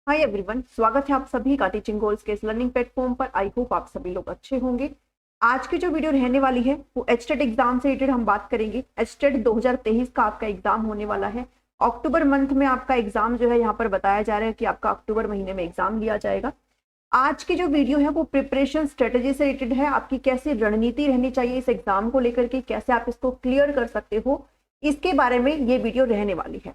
Hi everyone, स्वागत है आप सभी का टीचिंग गोल्स के इस लर्निंग प्लेटफॉर्म पर। आई होप आप सभी लोग अच्छे होंगे। आज की जो वीडियो रहने वाली है वो एचटेट एग्जाम से रिलेटेड हम बात करेंगे। एचटेट 2023 का आपका एग्जाम होने वाला है। अक्टूबर मंथ में आपका एग्जाम जो है यहाँ पर बताया जा रहा है कि आपका अक्टूबर महीने में एग्जाम लिया जाएगा। आज की जो वीडियो है वो प्रिपरेशन स्ट्रेटेजी से रिलेटेड है। आपकी कैसी रणनीति रहनी चाहिए इस एग्जाम को लेकर के, कैसे आप इसको क्लियर कर सकते हो, इसके बारे में ये वीडियो रहने वाली है।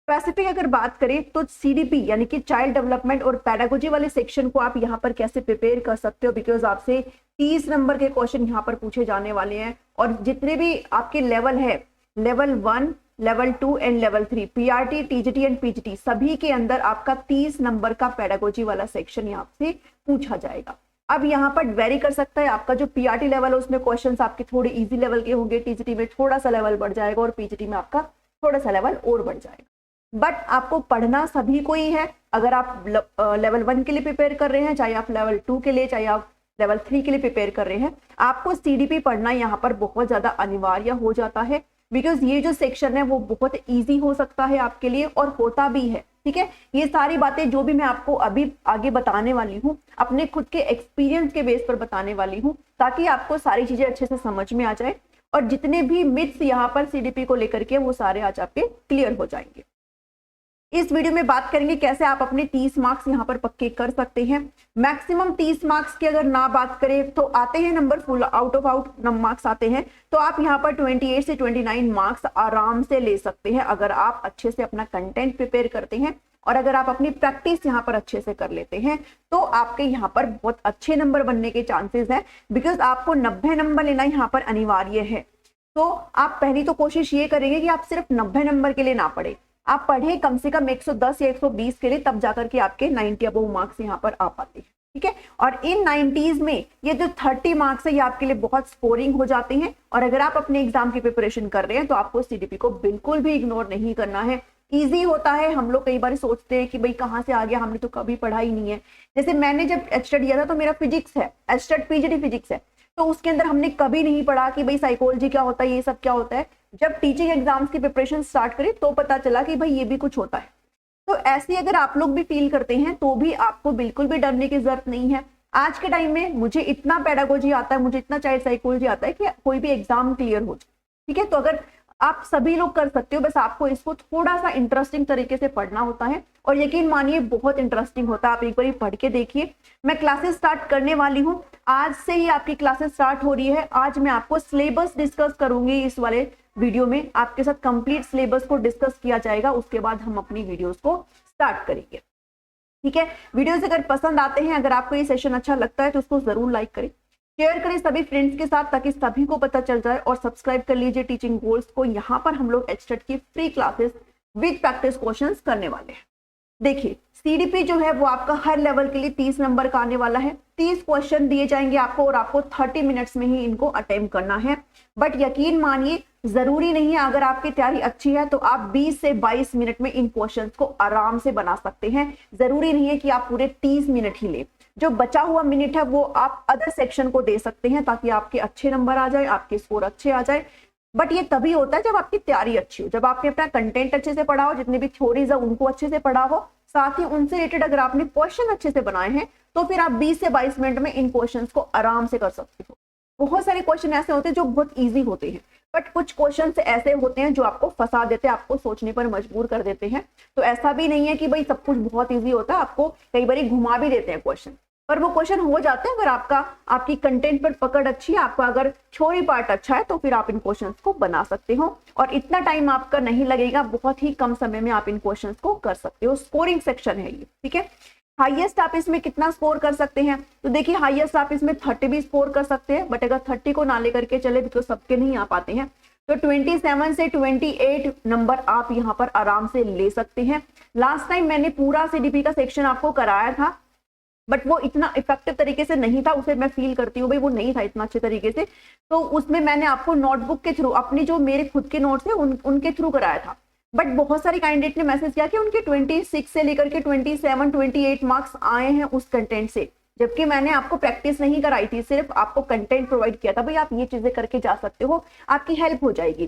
स्पेसिफिक अगर बात करें तो सीडीपी यानी कि चाइल्ड डेवलपमेंट और पैडागोजी वाले सेक्शन को आप यहाँ पर कैसे प्रिपेयर कर सकते हो, बिकॉज आपसे 30 नंबर के क्वेश्चन यहाँ पर पूछे जाने वाले हैं। और जितने भी आपके लेवल है, level 1, level 2 and level 3, PRT, TGT and PGT, सभी के अंदर आपका 30 नंबर का पैडागोजी वाला सेक्शन यहाँ से पूछा जाएगा। अब यहाँ पर वेरी कर सकता है, आपका जो पीआरटी लेवल है उसमें क्वेश्चंस आपके थोड़े इजी लेवल के होंगे, टीजीटी में थोड़ा सा लेवल बढ़ जाएगा और पीजीटी में आपका थोड़ा सा लेवल और बढ़ जाएगा। बट आपको पढ़ना सभी को ही है। अगर आप लेवल 1 के लिए प्रिपेयर कर रहे हैं, चाहे आप लेवल 2 के लिए, चाहे आप लेवल 3 के लिए प्रिपेयर कर रहे हैं, आपको सीडीपी पढ़ना यहाँ पर बहुत ज्यादा अनिवार्य हो जाता है। बिकॉज ये जो सेक्शन है वो बहुत इजी हो सकता है आपके लिए और होता भी है। ठीक है, ये सारी बातें जो भी मैं आपको अभी आगे बताने वाली हूँ अपने खुद के एक्सपीरियंस के बेस पर बताने वाली हूँ, ताकि आपको सारी चीजें अच्छे से समझ में आ जाए और जितने भी मिथ्स यहाँ पर सीडीपी को लेकर के वो सारे आज आपके क्लियर हो जाएंगे। इस वीडियो में बात करेंगे कैसे आप अपने 30 मार्क्स यहाँ पर पक्के कर सकते हैं। मैक्सिमम 30 मार्क्स की अगर ना बात करें तो आते हैं number full out of out marks आते हैं, तो आप यहाँ पर 28 से 29 मार्क्स आराम से ले सकते हैं अगर आप अच्छे से अपना कंटेंट प्रिपेयर करते हैं और अगर आप अपनी प्रैक्टिस यहाँ पर अच्छे से कर लेते हैं तो आपके यहाँ पर बहुत अच्छे नंबर बनने के चांसेस है। बिकॉज आपको 90 नंबर लेना यहाँ पर अनिवार्य है। तो आप पहली तो कोशिश ये करेंगे कि आप सिर्फ 90 नंबर के लिए ना पढ़े, आप पढ़े कम से कम 110 या 120 के लिए, तब जाकर के आपके 90 अबव मार्क्स यहाँ पर आ पाते हैं। ठीक है, और इन 90s में ये जो 30 मार्क्स है ये आपके लिए बहुत स्कोरिंग हो जाते हैं। और अगर आप अपने एग्जाम की प्रिपरेशन कर रहे हैं तो आपको सीडीपी को बिल्कुल भी इग्नोर नहीं करना है। इजी होता है, हम लोग कई बार सोचते हैं कि भाई कहाँ से आ गया, हमने तो कभी पढ़ा ही नहीं है। जैसे मैंने जब एचटेट दिया था तो मेरा फिजिक्स है, एचटेट पीजीटी फिजिक्स है, तो उसके अंदर हमने कभी नहीं पढ़ा कि भाई साइकोलॉजी क्या होता है, ये सब क्या होता है। जब टीचिंग एग्जाम्स की प्रिपरेशन स्टार्ट करी तो पता चला कि भाई ये भी कुछ होता है। तो ऐसे अगर आप लोग भी फील करते हैं तो भी आपको बिल्कुल भी डरने की जरूरत नहीं है। आज के टाइम में मुझे इतना पेडागोजी आता है, मुझे इतना चाइल्ड साइकोलॉजी आता है कि कोई भी एग्जाम क्लियर हो जाए। ठीक है, तो अगर आप सभी लोग कर सकते हो, बस आपको इसको थोड़ा सा इंटरेस्टिंग तरीके से पढ़ना होता है और यकीन मानिए बहुत इंटरेस्टिंग होता है। आप एक बार पढ़ के देखिए। मैं क्लासेस स्टार्ट करने वाली हूँ, आज से ही आपकी क्लासेस स्टार्ट हो रही है। आज मैं आपको सिलेबस डिस्कस करूंगी, इस वाले वीडियो में आपके साथ कंप्लीट सिलेबस को डिस्कस किया जाएगा, उसके बाद हम अपनी वीडियोस को स्टार्ट करेंगे। ठीक है, वीडियोस अगर पसंद आते हैं, अगर आपको ये सेशन अच्छा लगता है तो उसको जरूर लाइक करें, शेयर करें सभी फ्रेंड्स के साथ ताकि सभी को पता चल जाए, और सब्सक्राइब कर लीजिए टीचिंग गोल्स को। यहाँ पर हम लोग एचटेट की free classes with practice questions करने वाले हैं। देखिए, सीडीपी जो है वो आपका हर लेवल के लिए 30 नंबर का आने वाला है। 30 क्वेश्चन दिए जाएंगे आपको और आपको 30 मिनट्स में ही इनको अटेम्प्ट करना है। बट यकीन मानिए जरूरी नहीं है, अगर आपकी तैयारी अच्छी है तो आप 20 से 22 मिनट में इन क्वेश्चंस को आराम से बना सकते हैं। जरूरी नहीं है कि आप पूरे 30 मिनट ही ले, जो बचा हुआ मिनट है वो आप अदर सेक्शन को दे सकते हैं ताकि आपके अच्छे नंबर आ जाए, आपके स्कोर अच्छे आ जाए। बट ये तभी होता है जब आपकी तैयारी अच्छी हो, जब आपने अपना कंटेंट अच्छे से पढ़ा हो, जितने भी थ्योरीज है उनको अच्छे से पढ़ा हो, साथ ही उनसे रिलेटेड अगर आपने क्वेश्चन अच्छे से बनाए हैं तो फिर आप 20 से 22 मिनट में इन क्वेश्चंस को आराम से कर सकते हो। बहुत सारे क्वेश्चन ऐसे होते हैं जो बहुत इजी होते हैं, बट कुछ क्वेश्चन ऐसे होते हैं जो आपको फंसा देते हैं, आपको सोचने पर मजबूर कर देते हैं। तो ऐसा भी नहीं है कि भाई सब कुछ बहुत इजी होता है, आपको कई बार घुमा भी देते हैं क्वेश्चन, पर वो क्वेश्चन हो जाते हैं अगर आपकी कंटेंट पर पकड़ अच्छी है, आपका अगर थ्योरी पार्ट अच्छा है तो फिर आप इन क्वेश्चंस को बना सकते हो और इतना टाइम आपका नहीं लगेगा, बहुत ही कम समय में आप इन क्वेश्चंस को कर सकते हो। स्कोरिंग सेक्शन है ये। ठीक है, हाईएस्ट आप इसमें कितना स्कोर कर सकते हैं, तो देखिए हाईएस्ट आप इसमें 30 भी स्कोर कर सकते हैं, बट अगर 30 को ना लेकर के चले तो सबके नहीं आ पाते हैं, तो 27 से 28 नंबर आप यहाँ पर आराम से ले सकते हैं। लास्ट टाइम मैंने पूरा सीडीपी का सेक्शन आपको कराया था, बट वो इतना इफेक्टिव तरीके से नहीं था, उसे मैं फील करती हूँ भाई वो नहीं था इतना अच्छे तरीके से। तो उसमें मैंने आपको नोटबुक के थ्रू, अपनी जो मेरे खुद के नोट्स है उनके थ्रू कराया था। बट बहुत सारे कैंडिडेट ने मैसेज किया कि उनके 26 से लेकर के 27, 28 मार्क्स आए हैं उस कंटेंट से, जबकि मैंने आपको प्रैक्टिस नहीं कराई थी, सिर्फ आपको कंटेंट प्रोवाइड किया था, भाई आप ये चीजें करके जा सकते हो, आपकी हेल्प हो जाएगी।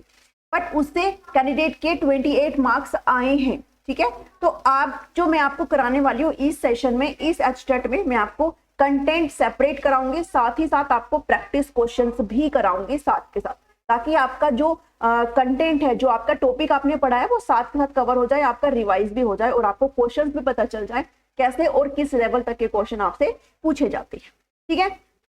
बट उससे कैंडिडेट के 28 मार्क्स आए हैं। ठीक है। तो आप जो मैं आपको कराने वाली हूँ इस सेशन में, इस एचटेट में मैं आपको कंटेंट सेपरेट कराऊंगी, साथ ही साथ आपको प्रैक्टिस क्वेश्चंस भी कराऊंगी साथ के साथ, ताकि आपका जो कंटेंट है, जो आपका टॉपिक आपने पढ़ा है वो साथ के साथ कवर हो जाए, आपका रिवाइज भी हो जाए और आपको क्वेश्चंस भी पता चल जाए कैसे और किस लेवल तक के क्वेश्चन आपसे पूछे जाते हैं। ठीक है।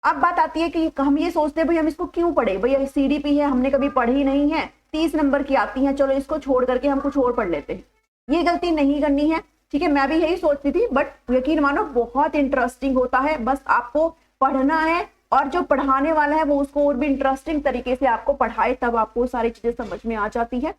अब बात आती है कि हम ये सोचते हैं भाई हम इसको क्यों पढ़े, भाई सीडीपी है, हमने कभी पढ़ी नहीं है, 30 नंबर की आती है, चलो इसको छोड़ करके हम कुछ और पढ़ लेते हैं। ये गलती नहीं करनी है। ठीक है, मैं भी यही सोचती थी, बट यकीन मानो बहुत इंटरेस्टिंग होता है। बस आपको पढ़ना है और जो पढ़ाने वाला है वो उसको और भी इंटरेस्टिंग तरीके से आपको पढ़ाए, तब आपको सारी चीजें समझ में आ जाती है।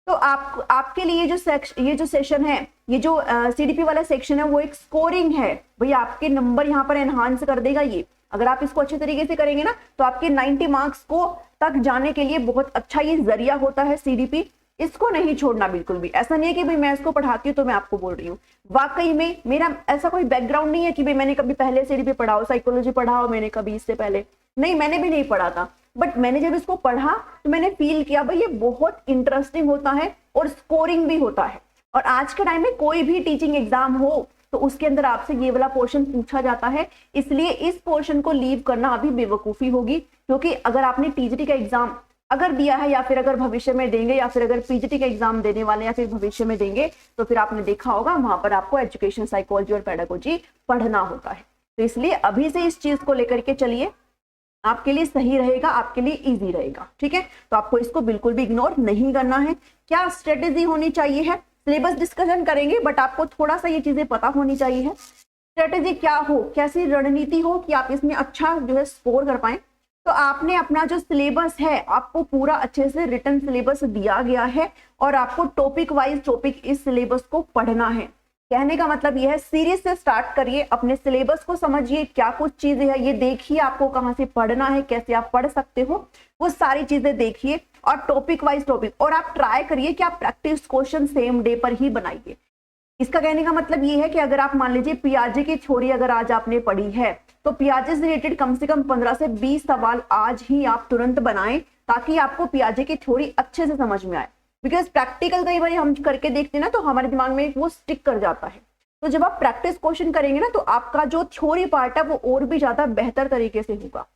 तो आपके लिए ये जो सेशन है, ये जो सीडीपी वाला सेक्शन है, वो एक स्कोरिंग है भाई, आपके नंबर यहाँ पर एनहांस कर देगा ये। अगर आप इसको अच्छे तरीके से करेंगे ना तो आपके 90 मार्क्स को तक जाने के लिए बहुत अच्छा ये जरिया होता है सीडीपी। इसको नहीं छोड़ना बिल्कुल भी। ऐसा नहीं है कि भाई मैं इसको पढ़ाती हूँ तो मैं आपको बोल रही हूँ, वाकई में मेरा ऐसा कोई बैकग्राउंड नहीं है कि भाई मैंने कभी पहले सीडीपी पढ़ा हो, साइकोलॉजी पढ़ा हो मैंने कभी इससे पहले, नहीं, मैंने भी नहीं पढ़ा था। बट मैंने जब इसको पढ़ा तो मैंने फील किया भाई ये बहुत इंटरेस्टिंग होता है और स्कोरिंग भी होता है। और आज के टाइम में कोई भी टीचिंग एग्जाम हो तो उसके अंदर आपसे ये वाला पोर्शन पूछा जाता है, इसलिए इस पोर्शन को लीव करना अभी बेवकूफी होगी। क्योंकि अगर आपने टीजीटी का एग्जाम अगर दिया है, या फिर अगर भविष्य में देंगे, या फिर अगर पीजीटी का एग्जाम देने वाले या फिर भविष्य में देंगे, तो फिर आपने देखा होगा वहां पर आपको एजुकेशन साइकोलॉजी और पेडागोजी पढ़ना होता है। तो इसलिए अभी से इस चीज को लेकर के चलिए, आपके लिए सही रहेगा, आपके लिए इजी रहेगा। ठीक है, तो आपको इसको बिल्कुल भी इग्नोर नहीं करना है। क्या स्ट्रेटेजी होनी चाहिए है, सिलेबस डिस्कशन करेंगे, बट आपको थोड़ा सा ये चीजें पता होनी चाहिए है। स्ट्रेटेजी क्या हो, कैसी रणनीति हो कि आप इसमें अच्छा जो है स्कोर कर पाए। तो आपने अपना जो सिलेबस है, आपको पूरा अच्छे से रिटन सिलेबस दिया गया है और आपको टॉपिक वाइज टॉपिक इस सिलेबस को पढ़ना है। कहने का मतलब यह है, सीरीज से स्टार्ट करिए, अपने सिलेबस को समझिए क्या कुछ चीजें है, ये देखिए आपको कहाँ से पढ़ना है, कैसे आप पढ़ सकते हो, वो सारी चीजें देखिए और टॉपिक वाइज टॉपिक, और आप ट्राई करिए कि आप प्रैक्टिस क्वेश्चन सेम डे पर ही बनाइए। इसका कहने का मतलब ये है कि अगर आप मान लीजिए पियाजे की थ्योरी अगर आज आपने पढ़ी है, तो पियाजे से रिलेटेड कम से कम 15 से 20 सवाल आज ही आप तुरंत बनाएं, ताकि आपको पियाजे की थ्योरी अच्छे से समझ में आए। बिकॉज प्रैक्टिकल कई बार हम करके देखते हैं ना, तो हमारे दिमाग में वो स्टिक कर जाता है। तो जब आप प्रैक्टिस क्वेश्चन करेंगे ना, तो आपका जो थ्योरी पार्ट है वो और भी ज्यादा बेहतर तरीके से होगा।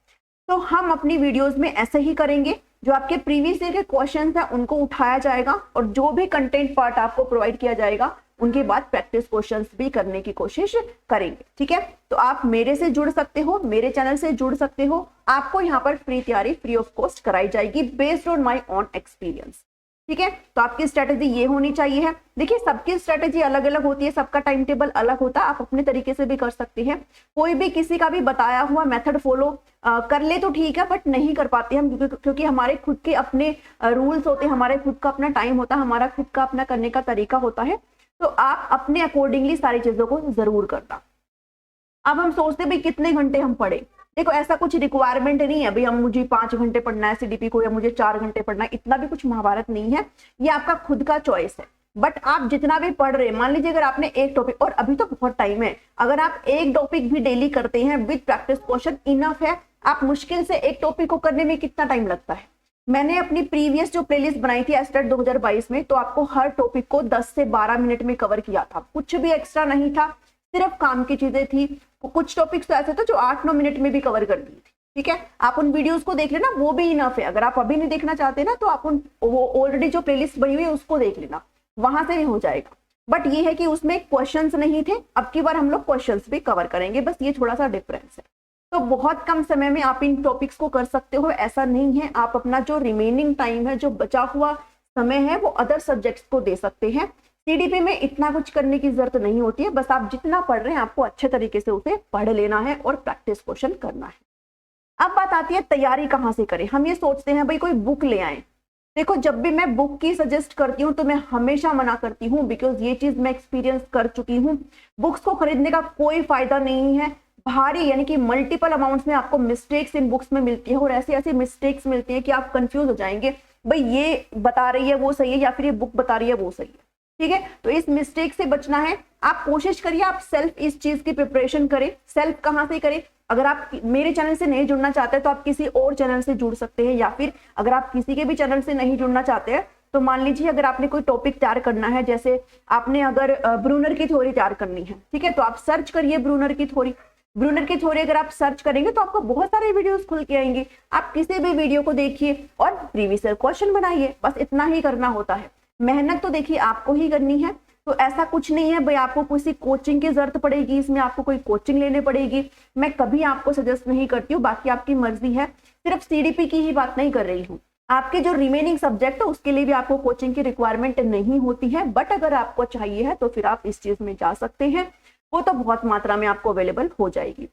तो हम अपनी वीडियोस में ऐसे ही करेंगे, जो आपके प्रीवियस ईयर के क्वेश्चंस हैं उनको उठाया जाएगा और जो भी कंटेंट पार्ट आपको प्रोवाइड किया जाएगा उनके बाद प्रैक्टिस क्वेश्चंस भी करने की कोशिश करेंगे। ठीक है, तो आप मेरे से जुड़ सकते हो, मेरे चैनल से जुड़ सकते हो। आपको यहाँ पर फ्री तैयारी फ्री ऑफ कॉस्ट कराई जाएगी based on my own experience. ठीक है, तो आपकी स्ट्रेटेजी ये होनी चाहिए है। देखिए सबकी स्ट्रेटेजी अलग अलग होती है, सबका टाइम टेबल अलग होता है, आप अपने तरीके से भी कर सकते हैं। कोई भी किसी का भी बताया हुआ मेथड फॉलो कर ले तो ठीक है, बट नहीं कर पाते हम, क्योंकि हमारे खुद के अपने रूल्स होते हैं, हमारे खुद का अपना टाइम होता है, हमारा खुद का अपना करने का तरीका होता है। तो आप अपने अकॉर्डिंगली सारी चीजों को जरूर करना। अब हम सोचते भाई कितने घंटे हम पढ़े, देखो ऐसा कुछ रिक्वायरमेंट नहीं है भाई हम मुझे 5 घंटे पढ़ना है सीडीपी को, या मुझे 4 घंटे पढ़ना है, इतना भी कुछ महाभारत नहीं है, ये आपका खुद का चॉइस है। बट आप जितना भी पढ़ रहे हैं, मान लीजिए अगर आपने एक टॉपिक, और अभी तो बहुत टाइम है, अगर आप एक टॉपिक भी डेली करते हैं विद प्रैक्टिस क्वेश्चन इनफ है। आप मुश्किल से एक टॉपिक को करने में कितना टाइम लगता है, मैंने अपनी प्रीवियस जो प्लेलिस्ट बनाई थी एस्टेट 2022 में, तो आपको हर टॉपिक को 10 से 12 मिनट में कवर किया था, कुछ भी एक्स्ट्रा नहीं था, सिर्फ काम की चीजें थी। कुछ टॉपिक्स तो ऐसे थे जो 8-9 मिनट में भी कवर कर दी थी। ठीक है, आप उन वीडियोस को देख लेना, वो भी इनफ है। अगर आप अभी नहीं देखना चाहते ना, तो आप वो ऑलरेडी जो प्लेलिस्ट बनी हुई है उसको देख लेना, वहां से भी हो जाएगा। बट ये है कि उसमें क्वेश्चंस नहीं थे, अब की बार हम लोग क्वेश्चंस भी कवर करेंगे, बस ये थोड़ा सा डिफरेंस है। तो बहुत कम समय में आप इन टॉपिक्स को कर सकते हो, ऐसा नहीं है। आप अपना जो रिमेनिंग टाइम है, जो बचा हुआ समय है, वो अदर सब्जेक्ट्स को दे सकते हैं। सीडीपी में इतना कुछ करने की जरूरत नहीं होती है, बस आप जितना पढ़ रहे हैं आपको अच्छे तरीके से उसे पढ़ लेना है और प्रैक्टिस क्वेश्चन करना है। अब बात आती है तैयारी कहाँ से करें। हम ये सोचते हैं भाई कोई बुक ले आए। देखो जब भी मैं बुक की सजेस्ट करती हूँ तो मैं हमेशा मना करती हूँ, बिकॉज ये चीज मैं एक्सपीरियंस कर चुकी हूँ। बुक्स को खरीदने का कोई फायदा नहीं है, भारी यानी कि मल्टीपल अमाउंट्स में आपको मिस्टेक्स इन बुक्स में मिलती है, और ऐसी ऐसी मिस्टेक्स मिलती है कि आप कंफ्यूज हो जाएंगे, भाई ये बता रही है वो सही है या फिर ये बुक बता रही है वो सही है। ठीक है, तो इस मिस्टेक से बचना है। आप कोशिश करिए आप सेल्फ इस चीज की प्रिपरेशन करें। सेल्फ कहाँ से करें, अगर आप मेरे चैनल से नहीं जुड़ना चाहते तो आप किसी और चैनल से जुड़ सकते हैं, या फिर अगर आप किसी के भी चैनल से नहीं जुड़ना चाहते हैं तो मान लीजिए अगर आपने कोई टॉपिक तैयार करना है, जैसे आपने अगर ब्रूनर की थ्योरी तैयार करनी है, ठीक है, तो आप सर्च करिए ब्रूनर की थ्योरी। ब्रूनर की थ्योरी अगर आप सर्च करेंगे तो आपको बहुत सारे वीडियोस खुल के आएंगे। आप किसी भी वीडियो को देखिए और प्रीवियस ईयर क्वेश्चन बनाइए, बस इतना ही करना होता है। मेहनत तो देखिए आपको ही करनी है, तो ऐसा कुछ नहीं है भाई आपको किसी कोचिंग की जरूरत पड़ेगी, इसमें आपको कोई कोचिंग लेने पड़ेगी। मैं कभी आपको सजेस्ट नहीं करती हूँ, बाकी आपकी मर्जी है। सिर्फ सीडीपी की ही बात नहीं कर रही हूँ, आपके जो रिमेनिंग सब्जेक्ट है उसके लिए भी आपको कोचिंग की रिक्वायरमेंट नहीं होती है। बट अगर आपको चाहिए है तो फिर आप इस चीज में जा सकते हैं, वो तो बहुत मात्रा में आपको अवेलेबल हो जाएगी।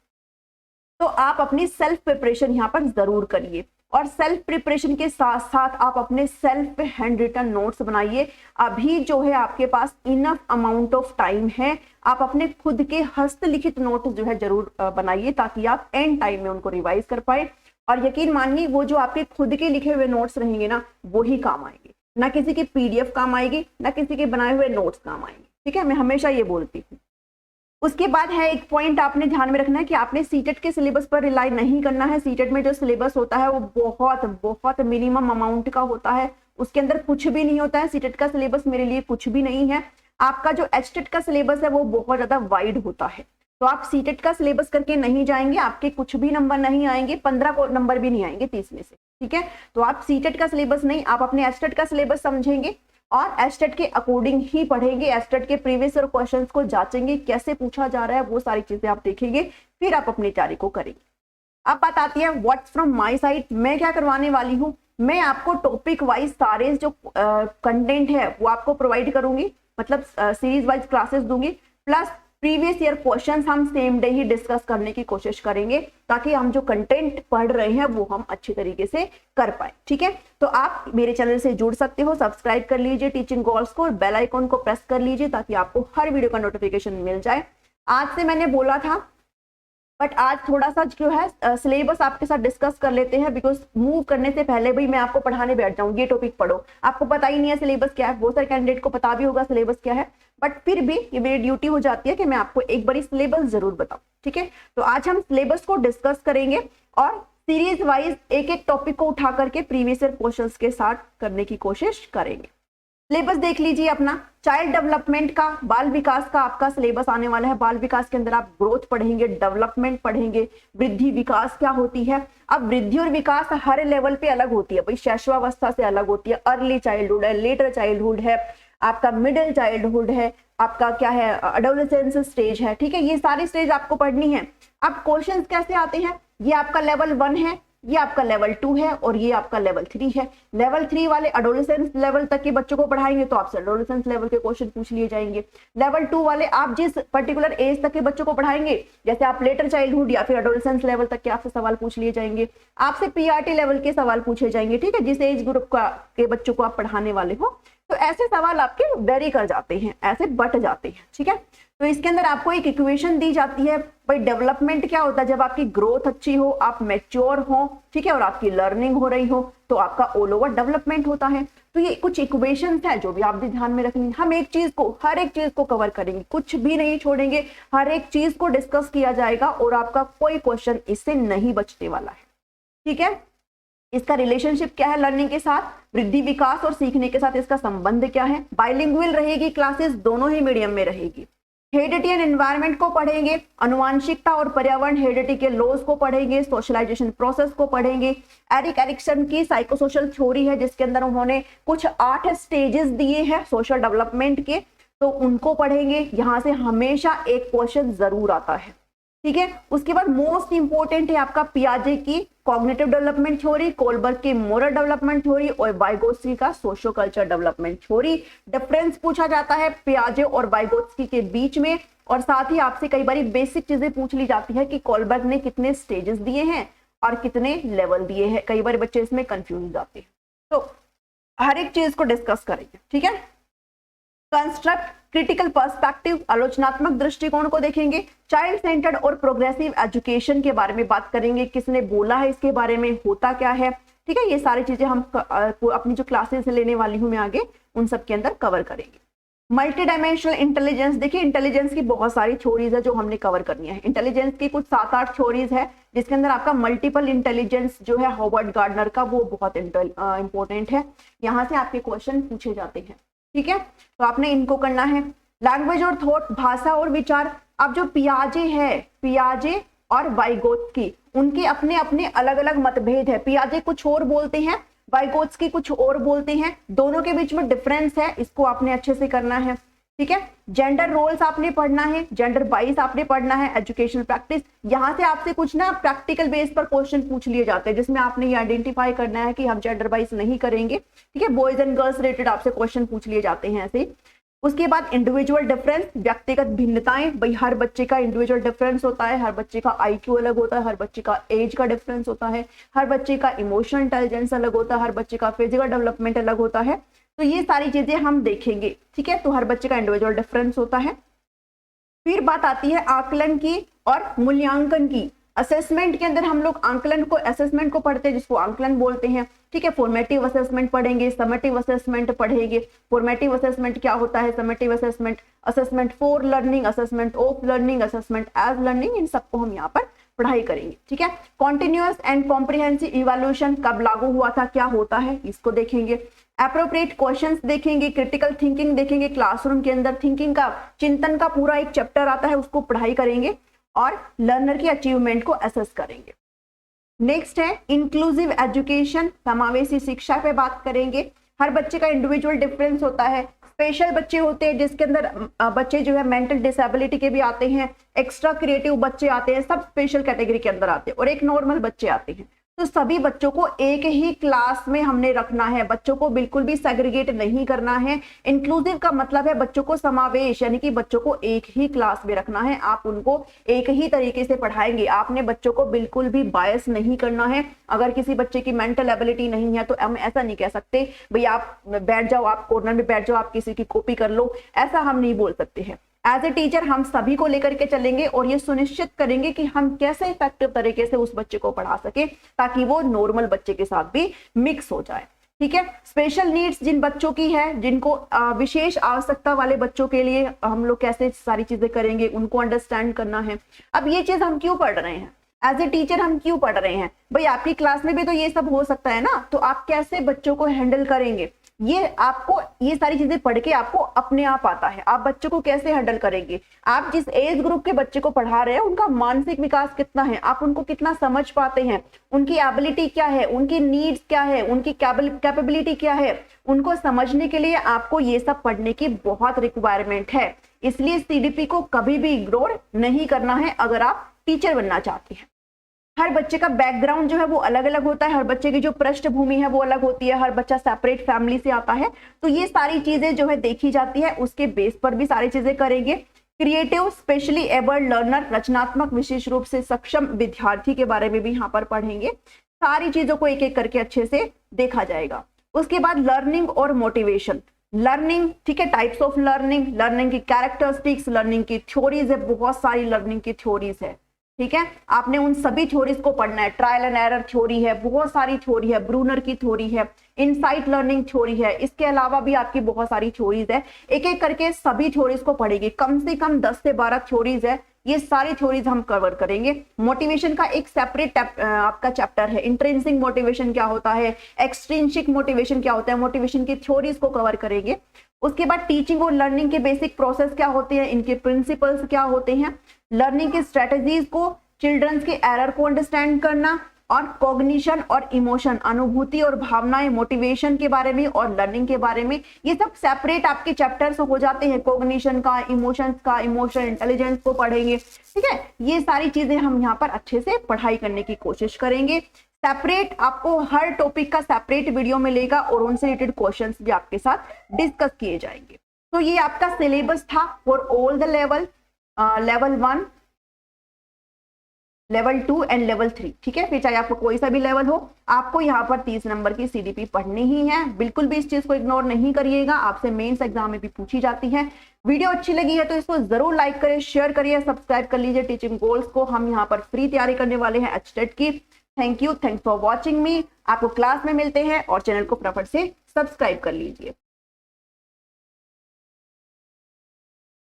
तो आप अपनी सेल्फ प्रिपरेशन यहाँ पर जरूर करिए, और सेल्फ प्रिपरेशन के साथ साथ आप अपने सेल्फ हैंड रिटन नोट्स बनाइए। अभी जो है आपके पास इनफ अमाउंट ऑफ टाइम है, आप अपने खुद के हस्तलिखित नोट जो है जरूर बनाइए, ताकि आप एंड टाइम में उनको रिवाइज कर पाए। और यकीन मानिए वो जो आपके खुद के लिखे हुए नोट्स रहेंगे ना, वो ही काम आएंगे, ना किसी की पीडीएफ काम आएगी, ना किसी के बनाए हुए नोट्स काम आएंगे। ठीक है, मैं हमेशा ये बोलती हूँ। उसके बाद है एक पॉइंट आपने ध्यान में रखना है कि आपने सीटेट के सिलेबस पर रिलाई नहीं करना है। सीटेट में जो सिलेबस होता है वो बहुत बहुत मिनिमम अमाउंट का होता है, उसके अंदर कुछ भी नहीं होता है। सीटेट का सिलेबस मेरे लिए कुछ भी नहीं है। आपका जो एचटेट का सिलेबस है वो बहुत ज्यादा वाइड होता है, तो आप सीटेट का सिलेबस करके नहीं जाएंगे, आपके कुछ भी नंबर नहीं आएंगे, 15 नंबर भी नहीं आएंगे 30 में से। ठीक है, तो आप सीटेट का सिलेबस नहीं, आप अपने एचटेट का सिलेबस समझेंगे और एचटेट के अकॉर्डिंग ही पढ़ेंगे। एचटेट के प्रीवियस ईयर क्वेश्चंस को जांचेंगे, कैसे पूछा जा रहा है, वो सारी चीजें आप देखेंगे, फिर आप अपनी तैयारी को करेंगे। अब बात आती है व्हाट्स फ्रॉम माय साइड, मैं क्या करवाने वाली हूँ। मैं आपको टॉपिक वाइज सारे जो कंटेंट है वो आपको प्रोवाइड करूंगी, मतलब सीरीज वाइज क्लासेस दूंगी, प्लस प्रीवियस ईयर क्वेश्चंस हम सेम डे ही डिस्कस करने की कोशिश करेंगे, ताकि हम जो कंटेंट पढ़ रहे हैं वो हम अच्छी तरीके से कर पाए। ठीक है, तो आप मेरे चैनल से जुड़ सकते हो, सब्सक्राइब कर लीजिए टीचिंग गोल्स को और बेल आइकन को प्रेस कर लीजिए, ताकि आपको हर वीडियो का नोटिफिकेशन मिल जाए। आज से मैंने बोला था, बट आज थोड़ा सा जो है सिलेबस आपके साथ डिस्कस कर लेते हैं, बिकॉज मूव करने से पहले भी मैं आपको पढ़ाने बैठ जाऊँ, ये टॉपिक पढ़ो, आपको पता ही नहीं है सिलेबस क्या है। बहुत सारे कैंडिडेट को पता भी होगा सिलेबस क्या है, बट फिर भी ये मेरी ड्यूटी हो जाती है कि मैं आपको एक बार सिलेबस जरूर बताऊं। ठीक है, तो आज हम सिलेबस को डिस्कस करेंगे और सीरीज वाइज एक एक टॉपिक को उठा करके प्रीवियस ईयर क्वेश्चंस के साथ करने की कोशिश करेंगे। सिलेबस देख लीजिए अपना, चाइल्ड डेवलपमेंट का, बाल विकास का आपका सिलेबस आने वाला है। बाल विकास के अंदर आप ग्रोथ पढ़ेंगे, डेवलपमेंट पढ़ेंगे, वृद्धि विकास क्या होती है। अब वृद्धि और विकास हर लेवल पे अलग होती है भाई, शैशवावस्था से अलग होती है, अर्ली चाइल्डहुड है, लेटर चाइल्डहुड है, आपका मिडिल चाइल्डहुड है, आपका क्या है एडोलेसेंस स्टेज है। ठीक है, ये सारी स्टेज आपको पढ़नी है। अब क्वेश्चंस कैसे आते हैं, ये आपका लेवल 1 है, ये आपका लेवल 2 है और ये आपका लेवल 3 है। लेवल 3 वाले एडोलेसेंस लेवल तक के बच्चों को पढ़ाएंगे तो आपसे एडोलेसेंस लेवल के क्वेश्चन पूछ लिए जाएंगे। लेवल 2 वाले आप जिस पर्टिकुलर एज तक के बच्चों को पढ़ाएंगे, जैसे आप लेटर चाइल्डहुड या फिर एडोलेसेंस लेवल तक के, आपसे सवाल पूछ लिए जाएंगे, आपसे पीआरटी लेवल के सवाल पूछे जाएंगे। ठीक है, जिस एज ग्रुप के बच्चों को आप पढ़ाने वाले हो, तो ऐसे सवाल आपके वेरी कर जाते हैं, ऐसे बट जाते हैं। ठीक है, तो इसके अंदर आपको एक इक्वेशन दी जाती है भाई, डेवलपमेंट क्या होता है, जब आपकी ग्रोथ अच्छी हो, आप मैच्योर हो, ठीक है, और आपकी लर्निंग हो रही हो, तो आपका ऑल ओवर डेवलपमेंट होता है। तो ये कुछ इक्वेशंस हैं जो भी आप भी ध्यान में रखेंगे। हम एक चीज को, हर एक चीज को कवर करेंगे, कुछ भी नहीं छोड़ेंगे, हर एक चीज को डिस्कस किया जाएगा और आपका कोई क्वेश्चन इससे नहीं बचने वाला है। ठीक है, इसका रिलेशनशिप क्या है लर्निंग के साथ, वृद्धि विकास और सीखने के साथ इसका संबंध क्या है। बाइलिंगुअल रहेगी क्लासेस, दोनों ही मीडियम में रहेगी। हेरिडिटी एंड एनवायरनमेंट को पढ़ेंगे, अनुवांशिकता और पर्यावरण हेरिडिटी के लॉज को पढ़ेंगे, सोशलाइजेशन प्रोसेस को पढ़ेंगे। एरिक एरिक्सन की साइकोसोशल थ्योरी है, जिसके अंदर उन्होंने कुछ 8 स्टेजेस दिए हैं सोशल डेवलपमेंट के, तो उनको पढ़ेंगे। यहाँ से हमेशा एक क्वेश्चन जरूर आता है। ठीक है, उसके बाद मोस्ट इंपोर्टेंट है आपका पियाजे की कॉग्निटिव डेवलपमेंट थ्योरी, कोलबर्ग की मोरल डेवलपमेंट थ्योरी और वाइगोत्स्की का socio culture development theory. Difference पूछा जाता है पियाजे और वाइगोत्स्की के बीच में, और साथ ही आपसे कई बार बेसिक चीजें पूछ ली जाती है कि कोलबर्ग ने कितने स्टेजेस दिए हैं और कितने लेवल दिए हैं। कई बार बच्चे इसमें कंफ्यूज हो जाते हैं, तो हर एक चीज को डिस्कस करेंगे। ठीक है, कंस्ट्रक्ट क्रिटिकल पर्सपेक्टिव, आलोचनात्मक दृष्टिकोण को देखेंगे। चाइल्ड सेंटर्ड और प्रोग्रेसिव एजुकेशन के बारे में बात करेंगे, किसने बोला है इसके बारे में, होता क्या है। ठीक है, ये सारी चीजें हम अपनी जो क्लासेस लेने वाली हूं मैं आगे, उन सब के अंदर कवर करेंगे। मल्टी डायमेंशनल इंटेलिजेंस, देखिए इंटेलिजेंस की बहुत सारी थ्योरीज है जो हमने कवर करनी है। इंटेलिजेंस की कुछ 7-8 थ्योरीज है जिसके अंदर आपका मल्टीपल इंटेलिजेंस जो है हॉवर्ड गार्डनर का, वो बहुत इंपॉर्टेंट है। यहाँ से आपके क्वेश्चन पूछे जाते हैं, ठीक है, तो आपने इनको करना है। लैंग्वेज और थॉट, भाषा और विचार। अब जो पियाजे है, पियाजे और वाइगोत्स्की, उनके अपने अपने अलग अलग मतभेद है। पियाजे कुछ और बोलते हैं, वाइगोत्स्की कुछ और बोलते हैं, दोनों के बीच में डिफरेंस है, इसको आपने अच्छे से करना है, ठीक है। जेंडर रोल्स आपने पढ़ना है, जेंडर बाइस आपने पढ़ना है, एजुकेशनल प्रैक्टिस। यहां से आपसे कुछ ना प्रैक्टिकल बेस पर क्वेश्चन पूछ लिए जाते हैं जिसमें आपने ये आइडेंटिफाई करना है कि हम जेंडर बाइस नहीं करेंगे, ठीक है। बॉयज एंड गर्ल्स रिलेटेड आपसे क्वेश्चन पूछ लिए जाते हैं ऐसे। उसके बाद इंडिविजुअल डिफरेंस, व्यक्तिगत भिन्नताएं। भाई हर बच्चे का इंडिविजुअल डिफरेंस होता है, हर बच्चे का आईक्यू अलग होता है, हर बच्चे का एज का डिफरेंस होता है, हर बच्चे का इमोशनल इंटेलिजेंस अलग होता है, हर बच्चे का फिजिकल डेवलपमेंट अलग होता है। तो ये सारी चीजें हम देखेंगे, ठीक है। तो हर बच्चे का इंडिविजुअल डिफरेंस होता है। फिर बात आती है आकलन की और मूल्यांकन की। असेसमेंट के अंदर हम लोग आंकलन को, असेसमेंट को पढ़ते हैं जिसको आंकलन बोलते हैं, ठीक है। फॉर्मेटिव असेसमेंट पढ़ेंगे, समेटिव असेसमेंट पढ़ेंगे। फॉर्मेटिव असेसमेंट क्या होता है, summative assessment, assessment for learning, assessment of learning, assessment as learning, इन सबको हम यहाँ पर पढ़ाई करेंगे, ठीक है। कॉन्टिन्यूअस एंड कॉम्प्रिहेंसिव इवैल्यूएशन कब लागू हुआ था, क्या होता है, इसको देखेंगे। एप्रोप्रिएट क्वेश्चंस देखेंगे, क्रिटिकल थिंकिंग देखेंगे, क्लासरूम के अंदर थिंकिंग का, चिंतन का पूरा एक चैप्टर आता है, उसको पढ़ाई करेंगे और लर्नर की अचीवमेंट को असेस करेंगे। नेक्स्ट है इंक्लूसिव एजुकेशन, समावेशी शिक्षा पे बात करेंगे। हर बच्चे का इंडिविजुअल डिफरेंस होता है। स्पेशल बच्चे होते हैं जिसके अंदर बच्चे जो है मेंटल डिसेबिलिटी के भी आते हैं, एक्स्ट्रा क्रिएटिव बच्चे आते हैं, सब स्पेशल कैटेगरी के अंदर आते हैं, और एक नॉर्मल बच्चे आते हैं। तो सभी बच्चों को एक ही क्लास में हमने रखना है, बच्चों को बिल्कुल भी सेग्रीगेट नहीं करना है। इंक्लूसिव का मतलब है बच्चों को समावेश, यानी कि बच्चों को एक ही क्लास में रखना है, आप उनको एक ही तरीके से पढ़ाएंगे। आपने बच्चों को बिल्कुल भी बायस नहीं करना है। अगर किसी बच्चे की मेंटल एबिलिटी नहीं है तो हम ऐसा नहीं कह सकते भाई आप बैठ जाओ, आप कॉर्नर में बैठ जाओ, आप किसी की कॉपी कर लो, ऐसा हम नहीं बोल सकते हैं। एज ए टीचर हम सभी को लेकर के चलेंगे और ये सुनिश्चित करेंगे कि हम कैसे इफेक्टिव तरीके से उस बच्चे को पढ़ा सके ताकि वो नॉर्मल बच्चे के साथ भी मिक्स हो जाए, ठीक है। स्पेशल नीड्स जिन बच्चों की है, जिनको विशेष आवश्यकता वाले बच्चों के लिए हम लोग कैसे सारी चीजें करेंगे, उनको अंडरस्टैंड करना है। अब ये चीज हम क्यों पढ़ रहे हैं, एज ए टीचर हम क्यों पढ़ रहे हैं, भाई आपकी क्लास में भी तो ये सब हो सकता है ना, तो आप कैसे बच्चों को हैंडल करेंगे, ये आपको, ये सारी चीजें पढ़ के आपको अपने आप आता है। आप बच्चों को कैसे हैंडल करेंगे, आप जिस एज ग्रुप के बच्चे को पढ़ा रहे हैं उनका मानसिक विकास कितना है, आप उनको कितना समझ पाते हैं, उनकी एबिलिटी क्या है, उनकी नीड्स क्या है, उनकी कैपेबिलिटी क्या है, उनको समझने के लिए आपको ये सब पढ़ने की बहुत रिक्वायरमेंट है। इसलिए सीडीपी को कभी भी इग्नोर नहीं करना है अगर आप टीचर बनना चाहते हैं। हर बच्चे का बैकग्राउंड जो है वो अलग अलग होता है, हर बच्चे की जो पृष्ठभूमि है वो अलग होती है, हर बच्चा सेपरेट फैमिली से आता है, तो ये सारी चीजें जो है देखी जाती है, उसके बेस पर भी सारी चीजें करेंगे। क्रिएटिव स्पेशली एबल्ड लर्नर, रचनात्मक विशेष रूप से सक्षम विद्यार्थी के बारे में भी यहाँ पर पढ़ेंगे। सारी चीजों को एक एक करके अच्छे से देखा जाएगा। उसके बाद लर्निंग और मोटिवेशन, लर्निंग, ठीक है, टाइप्स ऑफ लर्निंग, लर्निंग की कैरेक्टरिस्टिक्स, लर्निंग की थ्योरीज है, बहुत सारी लर्निंग की थ्योरीज है, ठीक है। आपने उन सभी थ्योरीज को पढ़ना है। ट्रायल एंड एरर थ्योरी है, बहुत सारी थ्योरी है, ब्रूनर की थ्योरी है, इनसाइट लर्निंग थ्योरी है, इसके अलावा भी आपकी बहुत सारी थ्योरीज है। एक एक करके सभी थ्योरीज को पढ़ेगी, कम से कम 10 से 12 थ्योरीज है, ये सारी थ्योरीज हम कवर करेंगे। मोटिवेशन का एक सेपरेट आपका चैप्टर है, इंट्रिंसिक मोटिवेशन क्या होता है, एक्सट्रिंसिक मोटिवेशन क्या होता है, मोटिवेशन की थ्योरीज को कवर करेंगे। उसके बाद टीचिंग और लर्निंग के बेसिक प्रोसेस क्या होते हैं, इनके प्रिंसिपल्स क्या होते हैं, लर्निंग की स्ट्रेटजीज को, चिल्ड्रंस के एरर को अंडरस्टैंड करना, और कॉग्निशन और इमोशन, अनुभूति और भावनाएं, मोटिवेशन के बारे में और लर्निंग के बारे में, ये सब सेपरेट आपके चैप्टर्स हो जाते हैं। कॉग्निशन का, इमोशंस का, इमोशनल इंटेलिजेंस को पढ़ेंगे, ठीक है। ये सारी चीजें हम यहाँ पर अच्छे से पढ़ाई करने की कोशिश करेंगे। सेपरेट आपको हर टॉपिक का सेपरेट वीडियो मिलेगा और उनसे रिलेटेड क्वेश्चंस भी आपके साथ डिस्कस किए जाएंगे। तो ये आपका सिलेबस था for all the level, level 1, level 2 and level 3, ठीक है। फिर चाहे आपको कोई सा भी लेवल हो, आपको यहाँ पर 30 नंबर की सीडीपी पढ़नी ही है। बिल्कुल भी इस चीज को इग्नोर नहीं करिएगा, आपसे मेंस एग्जाम में भी पूछी जाती है। वीडियो अच्छी लगी है तो इसको जरूर लाइक करिए, शेयर करिए, सब्सक्राइब कर लीजिए टीचिंग गोल्स को। हम यहाँ पर फ्री तैयारी करने वाले हैं एचटेट की। Thank you, thanks for watching मी। आपको क्लास में मिलते हैं और चैनल को फटाफट से सब्सक्राइब कर लीजिए।